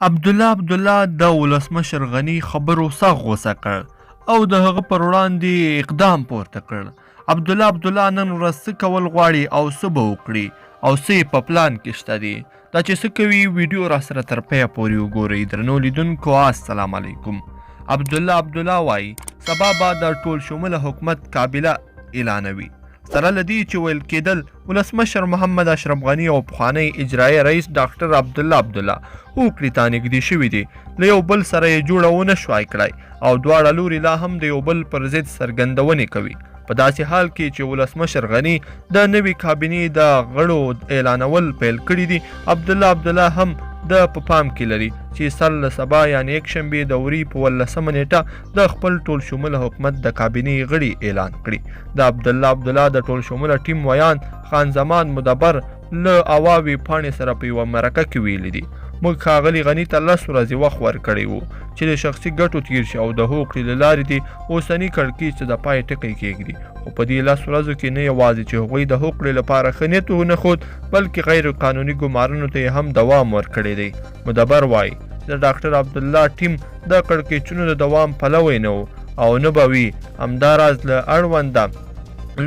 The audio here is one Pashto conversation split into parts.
عبدالله د ولسمشر غني خبرو سخت غوسه کړ او د هغه پر وړاندې اقدام پورته کړ. عبدالله نن ورځ څه کول غواړي او څه به وکړي او څه یې په پلان کې شته دي، دا چې څه کوي ویډیو را سره تر پایه پورې وګورئ. درنو لیدونکو السلام علیکم. عبدالله وایي سبا به د ټول شموله حکومت کابینه اعلانوي. سره له دې چې ویل کېدل ولسمشر محمد اشرف غني او پخوانی اجرایي رئیس ډاکټر عبدالله هوکړې ته نږدې شوي دي، له یو بل سره یې جوړه ونه شوای کړی او دواړه لوري لا هم د یو بل پر ضد څرګندونې کوي. په داسې حال کې چې ولسمشر غني د نوې کابینې د غړو اعلانول پیل کړي دي، عبدالله هم د په پام کې لري چې سر له سبا یعنې یکشنبې د وري په 18 نیټه د خپل ټول شموله حکومت د کابینې غړي اعلان کړي. د عبدالله د ټول شموله ټیم ویان خان زمان مدبر له اواوي پاڼې سره په یوه مرکه کې ویلي دي، موږ ښاغلي غني ته 10 ورځې وخت ورکړی و چې د شخصي ګټو تیر شي او د هوکړې له لارې دې اوسني کړکېچ ته د پای ټکی کېږدي. خو په دې 10 ورځو کې نه یوازې چې هغوی د هوکړې لپاره ښه نیت ونه ښود، بلکې غیر قانوني ګمارنو ته یې هم دوام ورکړی دی. مدبر وایي چې د ډاکټر عبدالله ټیم د کړکېچونو د دوام پلوی نه و او نه به وي. همداراز له اړونده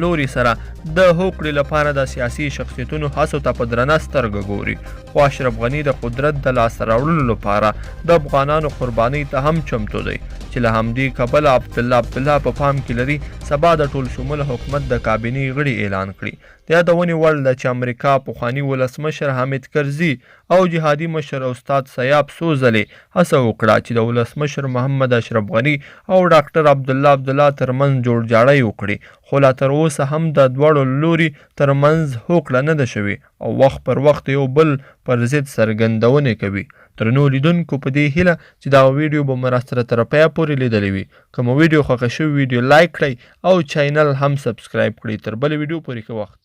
لوري سره د هوکړې لپاره د سیاسي شخصیتونو هڅو ته په درنه سترګه ګوري، خو اشرف غني د قدرت د لاسته راوړلو لپاره د افغانانو قربانۍ ته هم چمتو دی، چې له همدې کبله عبدالله په پام کې لري سبا د ټول شموله حکومت د کابینې غړي اعلان کړي. د یادونې وړ ده چې امریکا پخواني ولسمشر حامد کرزي او جهادي مشر استاد سیاف څو ځلې هڅه وکړه چې د ولسمشر محمد اشرف غني او ډاکټر عبدالله ترمنځ جوړجاړی وکړي، خو لا تر اوسه هم د دواړو لوري ترمنځ هوکړه نه ده شوې او وخت پر وخت یو بل پر ضد څرګندونې کوي. درنو لیدونکو په دې هیله چې دا ویډیو به مو راسره تر پایه پورې لیدلی وي. که مو ویډیو خوښه شوې ویډیو لایک کړئ او چینل هم سبسکرایب کړئ. تر بلې ویډیو پورې ښه وخت.